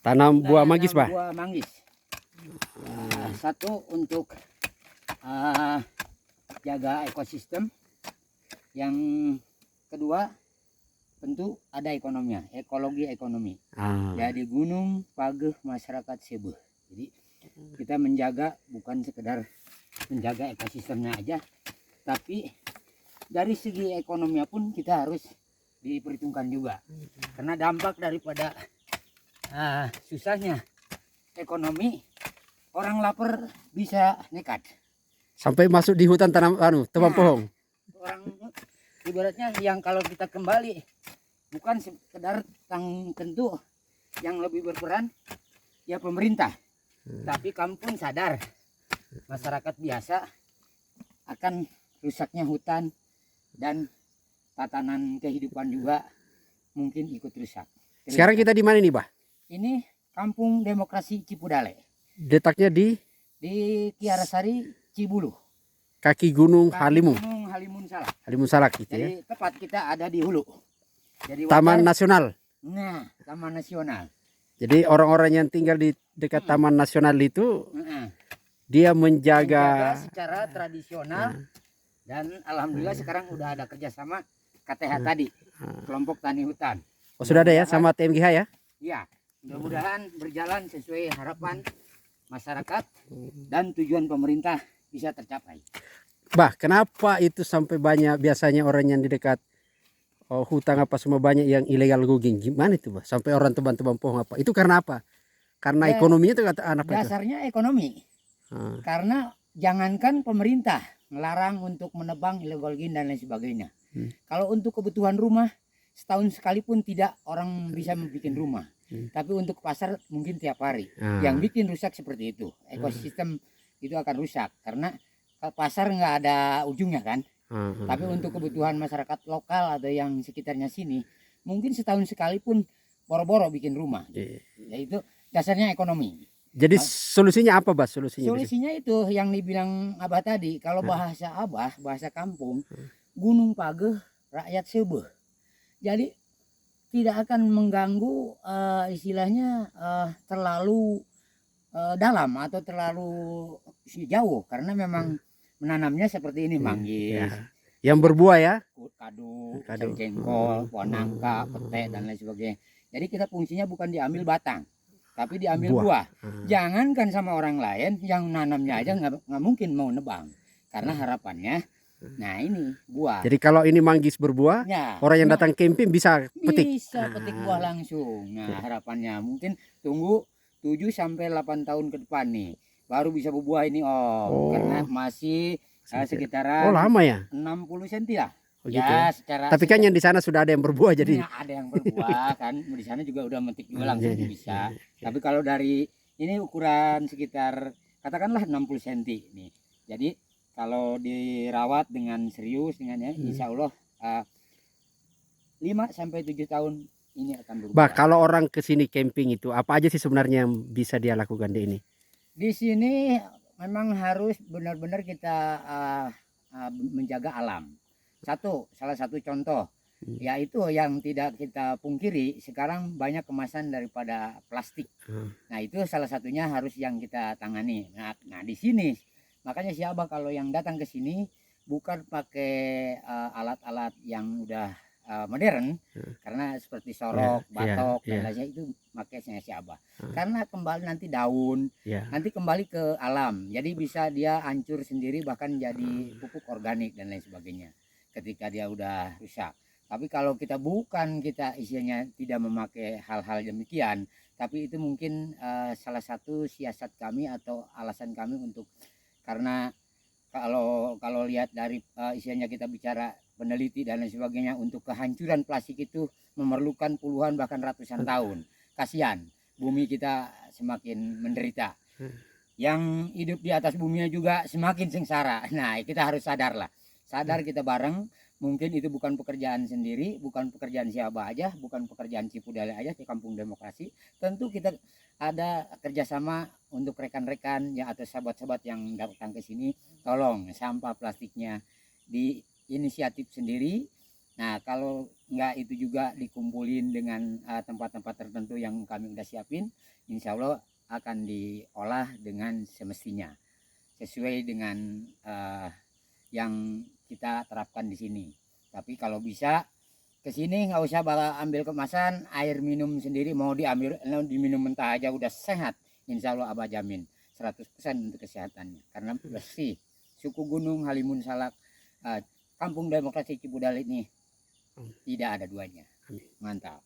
Tanam buah manggis, Pak. Buah manggis. Satu untuk jaga ekosistem. Yang kedua tentu ada ekonominya, ekologi ekonomi. Jadi gunung pageh masyarakat Sebeh. Jadi kita menjaga bukan sekedar menjaga ekosistemnya aja, tapi dari segi ekonominya pun kita harus diperhitungkan juga. Karena dampak daripada susahnya ekonomi, orang lapar bisa nekat Sampai masuk di hutan tanam tebang pohon. Orang ibaratnya yang kalau kita kembali bukan sekedar tentu yang lebih berperan ya pemerintah, tapi kampung sadar masyarakat biasa akan rusaknya hutan dan tatanan kehidupan juga mungkin ikut rusak. Sekarang kita di mana nih, Bah? Ini Kampung Demokrasi Cipudale. Letaknya di Kiarasari, Cibulu. kaki Gunung Halimun. Gunung Halimun Salak. Halimun Salak gitu ya. Jadi tepat kita ada di hulu. Jadi Taman Nasional. Nah, Taman Nasional. Jadi orang-orang yang tinggal di dekat Taman Nasional itu dia menjaga secara tradisional dan alhamdulillah sekarang udah ada kerjasama KTH tadi, kelompok tani hutan. Oh, sudah ada ya sama TMGH ya? Iya, mudah-mudahan berjalan sesuai harapan masyarakat dan tujuan pemerintah bisa tercapai. Bah, kenapa itu sampai banyak biasanya orang yang di dekat hutan apa semua banyak yang ilegal logging? Gimana itu, Bah? Sampai orang tebang-tebang pohon apa? Itu karena apa? Karena ekonominya itu kata anak itu. Dasarnya ekonomi. Karena jangankan pemerintah melarang untuk menebang illegal logging dan lain sebagainya. Kalau untuk kebutuhan rumah setahun sekalipun tidak orang bisa membuat rumah. Tapi untuk pasar mungkin tiap hari. Yang bikin rusak seperti itu. Ekosistem itu akan rusak karena pasar nggak ada ujungnya kan. Tapi untuk kebutuhan masyarakat lokal atau yang sekitarnya sini mungkin setahun sekalipun boro-boro bikin rumah. Yaitu dasarnya ekonomi. Jadi solusinya apa, Bas? Solusinya itu yang dibilang Abah tadi. Kalau bahasa Abah, bahasa kampung, Gunung Pageh rakyat Sebeh. Jadi tidak akan mengganggu istilahnya terlalu dalam atau terlalu jauh karena memang menanamnya seperti ini manggis. Yang berbuah ya? Kadu, jengkol, pohon nangka, pete dan lain sebagainya. Jadi kita fungsinya bukan diambil batang, tapi diambil buah. Jangankan sama orang lain yang nanamnya aja nggak mungkin mau nebang karena harapannya nah ini buah. Jadi kalau ini manggis berbuah, ya, orang yang datang camping bisa petik. Bisa petik buah langsung. Nah, harapannya mungkin tunggu 7 sampai 8 tahun ke depan nih baru bisa berbuah ini karena masih sekitaran lama ya? 60 cm lah. Gitu ya. Tapi kan yang di sana sudah ada yang berbuah jadi. Nah, ada yang berbuah kan. Di sana juga udah metik juga langsung bisa. Tapi kalau dari ini ukuran sekitar katakanlah 60 cm nih. Jadi kalau dirawat dengan serius dengan insya Allah 5 sampai 7 tahun ini akan berubah. Bah, kalau orang ke sini camping itu apa aja sih sebenarnya yang bisa dia lakukan di ini? Di sini memang harus benar-benar kita menjaga alam. Salah satu contoh yaitu yang tidak kita pungkiri sekarang banyak kemasan daripada plastik. Nah, itu salah satunya harus yang kita tangani. Nah di sini makanya siapa kalau yang datang ke sini bukan pakai alat-alat yang udah modern karena seperti sorok, batok dan lainnya itu makanya siapa. Karena kembali nanti daun, nanti kembali ke alam. Jadi bisa dia hancur sendiri bahkan jadi pupuk organik dan lain sebagainya ketika dia udah rusak. Tapi kalau kita isinya tidak memakai hal-hal demikian, tapi itu mungkin salah satu siasat kami atau alasan kami untuk karena kalau lihat dari isinya kita bicara peneliti dan lain sebagainya untuk kehancuran plastik itu memerlukan puluhan bahkan ratusan tahun. Kasihan bumi kita semakin menderita. Yang hidup di atas buminya juga semakin sengsara. Nah, kita harus sadar kita bareng. Mungkin itu bukan pekerjaan sendiri, bukan pekerjaan siapa aja, bukan pekerjaan Cipudale aja di Kampung Demokrasi. Tentu kita ada kerjasama untuk rekan-rekan ya atau sahabat-sahabat yang datang ke sini, tolong sampah plastiknya di inisiatif sendiri Nah, kalau nggak itu juga dikumpulin dengan tempat-tempat tertentu yang kami udah siapin, insya Allah akan diolah dengan semestinya, sesuai dengan yang kita terapkan di sini. Tapi kalau bisa ke sini nggak usah bawa ambil kemasan, air minum sendiri mau diambil diminum mentah aja udah sehat. Insya Allah Abah jamin 100% untuk kesehatannya karena bersih. Suku Gunung Halimun Salak, Kampung Demokrasi Cibudalit ini tidak ada duanya. Amin. Mantap.